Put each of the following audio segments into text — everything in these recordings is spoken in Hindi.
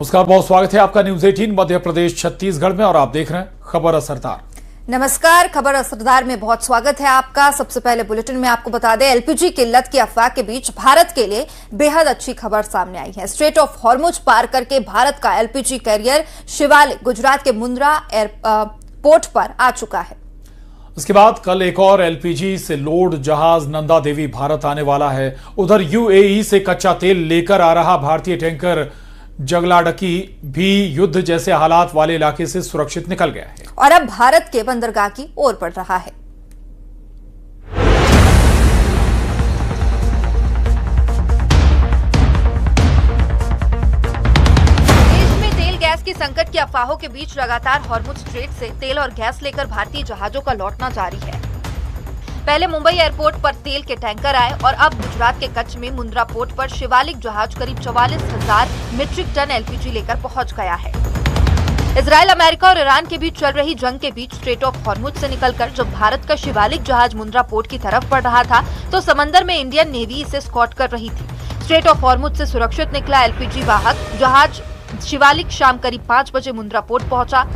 नमस्कार, बहुत स्वागत है आपका न्यूज 18 मध्य प्रदेश छत्तीसगढ़ में और आप देख रहे हैं खबर असरदार। नमस्कार, खबर असरदार में बहुत स्वागत है आपका। सबसे पहले बुलेटिन में आपको बता दें, एलपीजी किल्लत की अफवाह के बीच भारत के लिए बेहद अच्छी खबर सामने आई है। स्ट्रेट ऑफ हॉर्मुज पार करके भारत का एलपीजी कैरियर शिवालिक गुजरात के मुंद्रा एयरपोर्ट पर आ चुका है। उसके बाद कल एक और एलपीजी से लोड जहाज नंदा देवी भारत आने वाला है। उधर यूएई से कच्चा तेल लेकर आ रहा भारतीय टैंकर जगलाडकी भी युद्ध जैसे हालात वाले इलाके से सुरक्षित निकल गया है और अब भारत के बंदरगाह की ओर बढ़ रहा है। देश में तेल गैस की संकट की अफवाहों के बीच लगातार हॉर्मुज स्ट्रेट से तेल और गैस लेकर भारतीय जहाजों का लौटना जारी है। पहले मुंबई एयरपोर्ट पर तेल के टैंकर आए और अब गुजरात के कच्छ में मुंद्रा पोर्ट पर शिवालिक जहाज करीब 44,000 मीट्रिक टन एलपीजी लेकर पहुंच गया है। इजराइल, अमेरिका और ईरान के बीच चल रही जंग के बीच स्ट्रेट ऑफ हॉर्मुज से निकलकर जब भारत का शिवालिक जहाज मुंद्रा पोर्ट की तरफ बढ़ रहा था तो समंदर में इंडियन नेवी इसे स्कॉट कर रही थी। स्ट्रेट ऑफ हॉर्मुज से सुरक्षित निकला एलपीजी वाहक जहाज शिवालिक शाम करीब 5 बजे मुंद्रा पोर्ट पहुंचा।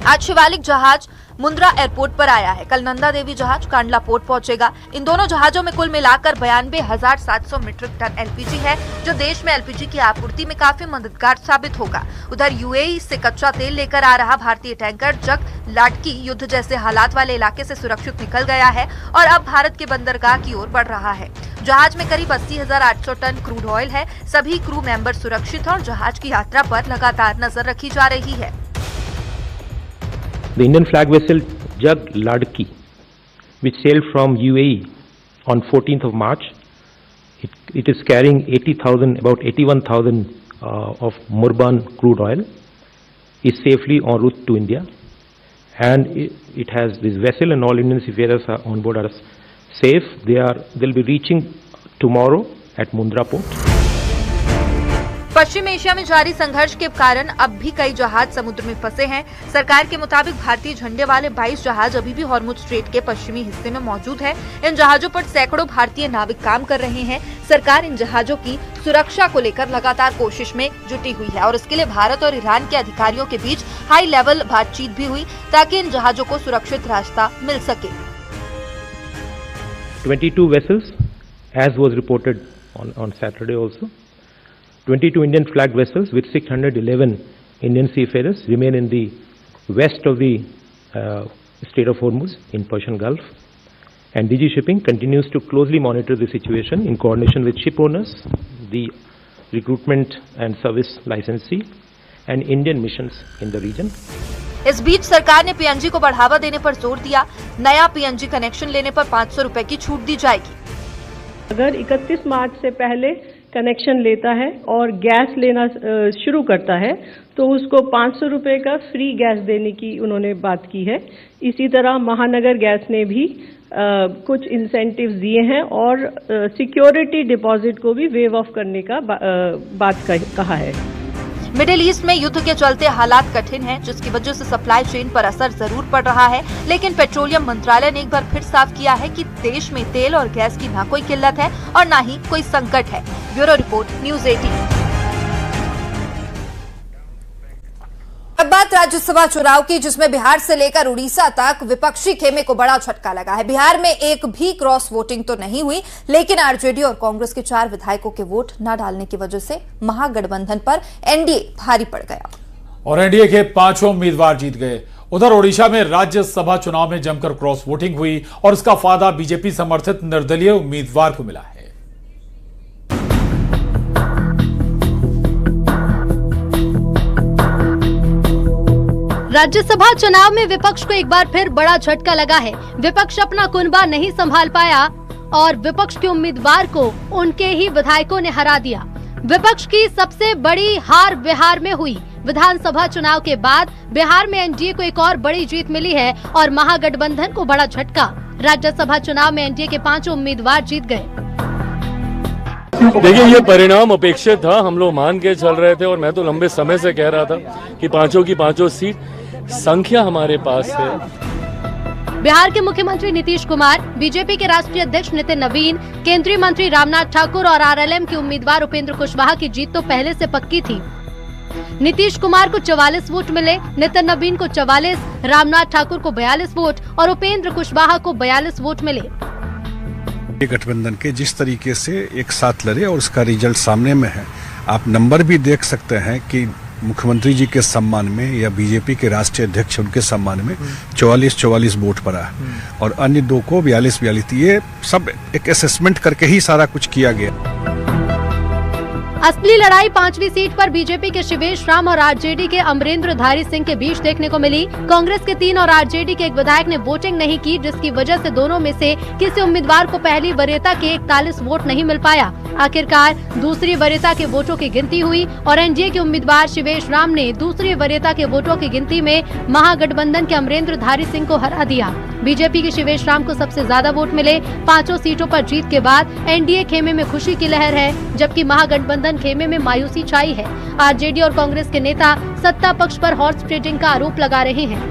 आज शिवालिक जहाज मुंद्रा एयरपोर्ट पर आया है। कल नंदा देवी जहाज कांडला पोर्ट पहुंचेगा। इन दोनों जहाजों में कुल मिलाकर 92,700 मीट्रिक टन एलपीजी है, जो देश में एलपीजी की आपूर्ति में काफी मददगार साबित होगा। उधर यूएई से कच्चा तेल लेकर आ रहा भारतीय टैंकर जगलाडकी युद्ध जैसे हालात वाले इलाके से सुरक्षित निकल गया है और अब भारत के बंदरगाह की ओर बढ़ रहा है। जहाज में करीब 80,800 टन क्रूड ऑयल है। सभी क्रू मेंबर सुरक्षित हैं और जहाज की यात्रा पर लगातार नजर रखी जा रही है। The Indian flag vessel Jagladki, which sailed from UAE on 14th of March, it is carrying about 81,000 of Murban crude oil, is safely en route to India, and it has this vessel and all Indian seafarers are on board are safe. They'll be reaching tomorrow at Mundra port. Paschim Asia में जारी संघर्ष के कारण अब भी कई जहाज समुद्र में फंसे हैं। सरकार के मुताबिक भारतीय झंडे वाले 22 जहाज अभी भी हॉर्मुज स्ट्रेट के पश्चिमी हिस्से में मौजूद है। इन जहाजों पर सैकड़ों भारतीय नाविक काम कर रहे हैं। सरकार इन जहाजों की सुरक्षा को लेकर लगातार कोशिश में जुटी हुई है और इसके लिए भारत और ईरान के अधिकारियों के बीच हाई लेवल बातचीत भी हुई ताकि इन जहाजों को सुरक्षित रास्ता मिल सके। 22 vessels, as was reported on Saturday also. 22 Indian flag vessels with 611 Indian seafarers remain in the west of the Strait of Hormuz in Persian Gulf, and DG Shipping continues to closely monitor the situation in coordination with ship owners, the recruitment and service licensee, and Indian missions in the region. इस बीच सरकार ने पीएनजी को बढ़ावा देने पर जोर दिया। नया पीएनजी कनेक्शन लेने पर 500 रुपए की छूट दी जाएगी। अगर 31 मार्च से पहले कनेक्शन लेता है और गैस लेना शुरू करता है तो उसको 500 रुपए का फ्री गैस देने की उन्होंने बात की है। इसी तरह महानगर गैस ने भी कुछ इंसेंटिव्स दिए हैं और सिक्योरिटी डिपॉजिट को भी वेव ऑफ करने का बात कहा है। मिडिल ईस्ट में युद्ध के चलते हालात कठिन हैं, जिसकी वजह से सप्लाई चेन पर असर जरूर पड़ रहा है, लेकिन पेट्रोलियम मंत्रालय ने एक बार फिर साफ किया है कि देश में तेल और गैस की न कोई किल्लत है और न ही कोई संकट है। Bureau report, news 18। अब बात राज्यसभा चुनाव की, जिसमें बिहार से लेकर उड़ीसा तक विपक्षी खेमे को बड़ा झटका लगा है। बिहार में एक भी क्रॉस वोटिंग तो नहीं हुई, लेकिन आरजेडी और कांग्रेस के 4 विधायकों के वोट न डालने की वजह से महागठबंधन पर एनडीए भारी पड़ गया और एनडीए के 5 उम्मीदवार जीत गए। उधर ओडिशा में राज्यसभा चुनाव में जमकर क्रॉस वोटिंग हुई और इसका फायदा बीजेपी समर्थित निर्दलीय उम्मीदवार को मिला है। राज्यसभा चुनाव में विपक्ष को एक बार फिर बड़ा झटका लगा है। विपक्ष अपना कुनबा नहीं संभाल पाया और विपक्ष के उम्मीदवार को उनके ही विधायकों ने हरा दिया। विपक्ष की सबसे बड़ी हार बिहार में हुई। विधानसभा चुनाव के बाद बिहार में एनडीए को एक और बड़ी जीत मिली है और महागठबंधन को बड़ा झटका। राज्यसभा चुनाव में एनडीए के 5 उम्मीदवार जीत गए। देखिए, ये परिणाम अपेक्षित था, हम लोग मान के चल रहे थे और मैं तो लंबे समय से कह रहा था कि 5 की 5 सीट संख्या हमारे पास है। बिहार के मुख्यमंत्री नीतीश कुमार, बीजेपी के राष्ट्रीय अध्यक्ष नितिन नवीन, केंद्रीय मंत्री रामनाथ ठाकुर और आरएलएम के उम्मीदवार उपेंद्र कुशवाहा की जीत तो पहले से पक्की थी। नीतीश कुमार को 44 वोट मिले, नितिन नवीन को 44, रामनाथ ठाकुर को 42 वोट और उपेंद्र कुशवाहा को 42 वोट मिले। गठबंधन के जिस तरीके से एक साथ लड़े और उसका रिजल्ट सामने में है, आप नंबर भी देख सकते हैं कि मुख्यमंत्री जी के सम्मान में या बीजेपी के राष्ट्रीय अध्यक्ष उनके सम्मान में 44 वोट पड़ा और अन्य दो को 42। ये सब एक असेसमेंट करके ही सारा कुछ किया गया। असली लड़ाई 5वीं सीट पर बीजेपी के शिवेश राम और आरजेडी के अमरेंद्र धारी सिंह के बीच देखने को मिली। कांग्रेस के 3 और आरजेडी के एक विधायक ने वोटिंग नहीं की, जिसकी वजह से दोनों में से किसी उम्मीदवार को पहली वरीयता के 41 वोट नहीं मिल पाया। आखिरकार दूसरी वरीयता के वोटों की गिनती हुई और एनडीए के उम्मीदवार शिवेश राम ने दूसरी वरीयता के वोटों की गिनती में महागठबंधन के अमरेंद्र धारी सिंह को हरा दिया। बीजेपी के शिवेश राम को सबसे ज्यादा वोट मिले। 5 सीटों पर जीत के बाद एनडीए खेमे में खुशी की लहर है, जबकि महागठबंधन खेमे में मायूसी छाई है। आरजेडी और कांग्रेस के नेता सत्ता पक्ष पर हॉर्स ट्रेडिंग का आरोप लगा रहे हैं।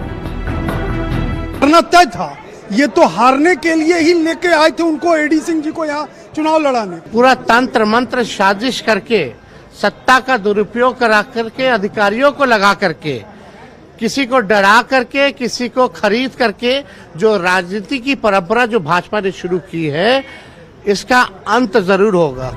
तय था, ये तो हारने के लिए ही लेके आए थे उनको, एडी सिंह जी को यहाँ चुनाव लड़ाने। पूरा तंत्र मंत्र साजिश करके, सत्ता का दुरुपयोग करा करके, अधिकारियों को लगा करके, किसी को डरा करके, किसी को खरीद करके, जो राजनीति की परंपरा जो भाजपा ने शुरू की है, इसका अंत जरूर होगा।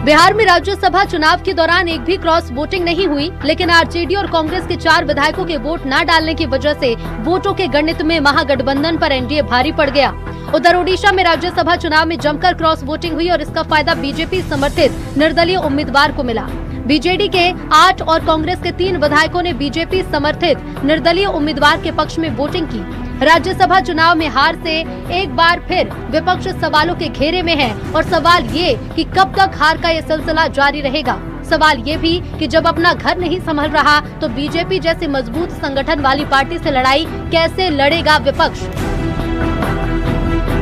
बिहार में राज्यसभा चुनाव के दौरान एक भी क्रॉस वोटिंग नहीं हुई, लेकिन आरजेडी और कांग्रेस के 4 विधायकों के वोट न डालने की वजह से वोटों के गणित में महागठबंधन पर एनडीए भारी पड़ गया। उधर ओडिशा में राज्यसभा चुनाव में जमकर क्रॉस वोटिंग हुई और इसका फायदा बीजेपी समर्थित निर्दलीय उम्मीदवार को मिला। बीजेडी के 8 और कांग्रेस के 3 विधायकों ने बीजेपी समर्थित निर्दलीय उम्मीदवार के पक्ष में वोटिंग की। राज्यसभा चुनाव में हार से एक बार फिर विपक्ष सवालों के घेरे में है और सवाल ये कि कब तक हार का ये सिलसिला जारी रहेगा। सवाल ये भी कि जब अपना घर नहीं संभल रहा तो बीजेपी जैसे मजबूत संगठन वाली पार्टी से लड़ाई कैसे लड़ेगा विपक्ष।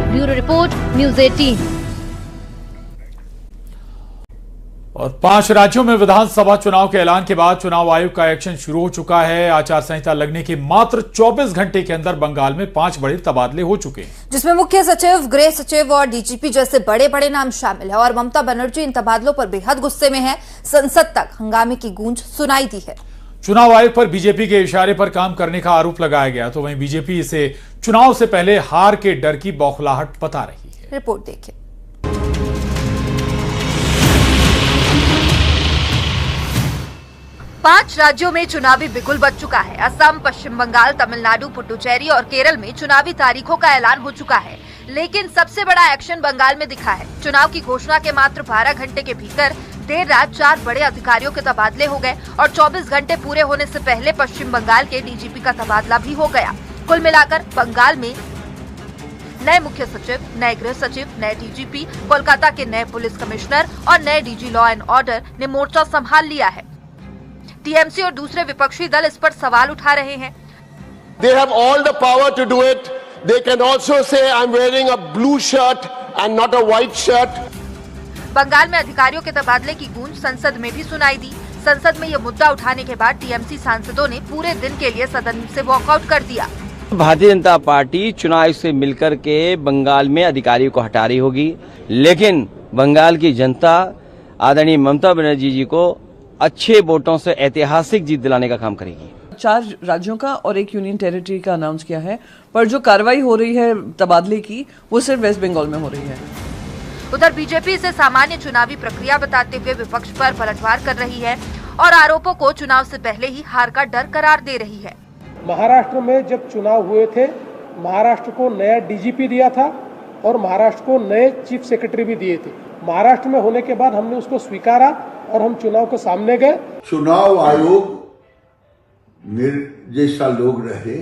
Bureau report, news 18। और 5 राज्यों में विधानसभा चुनाव के ऐलान के बाद चुनाव आयोग का एक्शन शुरू हो चुका है। आचार संहिता लगने के मात्र 24 घंटे के अंदर बंगाल में 5 बड़े तबादले हो चुके हैं, जिसमें मुख्य सचिव, गृह सचिव और डीजीपी जैसे बड़े बड़े नाम शामिल है। और ममता बनर्जी इन तबादलों पर बेहद गुस्से में है। संसद तक हंगामे की गूंज सुनाई दी है। चुनाव आयोग पर बीजेपी के इशारे पर काम करने का आरोप लगाया गया, तो वहीं बीजेपी इसे चुनाव से पहले हार के डर की बौखलाहट बता रही है। रिपोर्ट देखिए। 5 राज्यों में चुनावी बिगुल बज चुका है। असम, पश्चिम बंगाल, तमिलनाडु, पुडुचेरी और केरल में चुनावी तारीखों का ऐलान हो चुका है। लेकिन सबसे बड़ा एक्शन बंगाल में दिखा है। चुनाव की घोषणा के मात्र 12 घंटे के भीतर देर रात 4 बड़े अधिकारियों के तबादले हो गए और 24 घंटे पूरे होने से पहले पश्चिम बंगाल के डीजीपी का तबादला भी हो गया। कुल मिलाकर बंगाल में नए मुख्य सचिव, नए गृह सचिव, नए डीजीपी, कोलकाता के नए पुलिस कमिश्नर और नए डीजी लॉ एंड ऑर्डर ने मोर्चा संभाल लिया है। टीएमसी और दूसरे विपक्षी दल इस पर सवाल उठा रहे हैं। They have all the power to do it. They can also say I'm wearing a blue shirt and not a white shirt. Bengal में अधिकारियों के तबादले की गूंज संसद में भी सुनाई दी। संसद में यह मुद्दा उठाने के बाद टीएमसी सांसदों ने पूरे दिन के लिए सदन से वॉकआउट कर दिया। भारतीय जनता पार्टी चुनाव से मिलकर के बंगाल में अधिकारियों को हटा रही होगी, लेकिन बंगाल की जनता आदरणीय ममता बनर्जी जी को अच्छे वोटों से ऐतिहासिक जीत दिलाने का काम करेगी। 4 राज्यों का और 1 यूनियन टेरिटरी का अनाउंस किया है, पर जो कार्रवाई हो रही है तबादले की वो सिर्फ वेस्ट बंगाल में हो रही है। उधर बीजेपी इसे सामान्य चुनावी प्रक्रिया बताते हुए विपक्ष पर पलटवार कर रही है और आरोपों को चुनाव से पहले ही हार का डर करार दे रही है। महाराष्ट्र में जब चुनाव हुए थे, महाराष्ट्र को नया डीजीपी दिया था और महाराष्ट्र को नए चीफ सेक्रेटरी भी दिए थे। महाराष्ट्र में होने के बाद हमने उसको स्वीकारा और हम चुनाव के सामने गए। चुनाव आयोग मेरे जैसा लोग रहे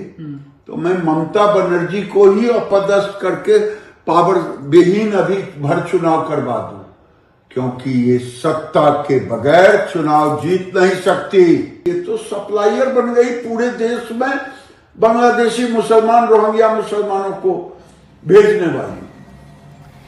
तो मैं ममता बनर्जी को ही अपदस्थ करके पावर विहीन अभी भर चुनाव करवा दूं, क्योंकि ये सत्ता के बगैर चुनाव जीत नहीं सकती। ये तो सप्लायर बन गई पूरे देश में, बांग्लादेशी मुसलमान, रोहिंग्या मुसलमानों को भेजने वाली।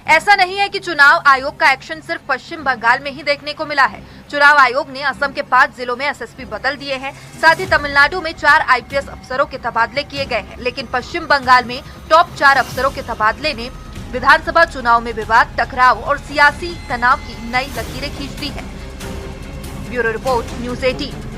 ऐसा नहीं है कि चुनाव आयोग का एक्शन सिर्फ पश्चिम बंगाल में ही देखने को मिला है। चुनाव आयोग ने असम के 5 जिलों में एसएसपी बदल दिए हैं। साथ ही तमिलनाडु में 4 आईपीएस अफसरों के तबादले किए गए हैं। लेकिन पश्चिम बंगाल में टॉप 4 अफसरों के तबादले ने विधानसभा चुनाव में विवाद, टकराव और सियासी तनाव की नई लकीरें खींच दी है। Bureau report, news 18।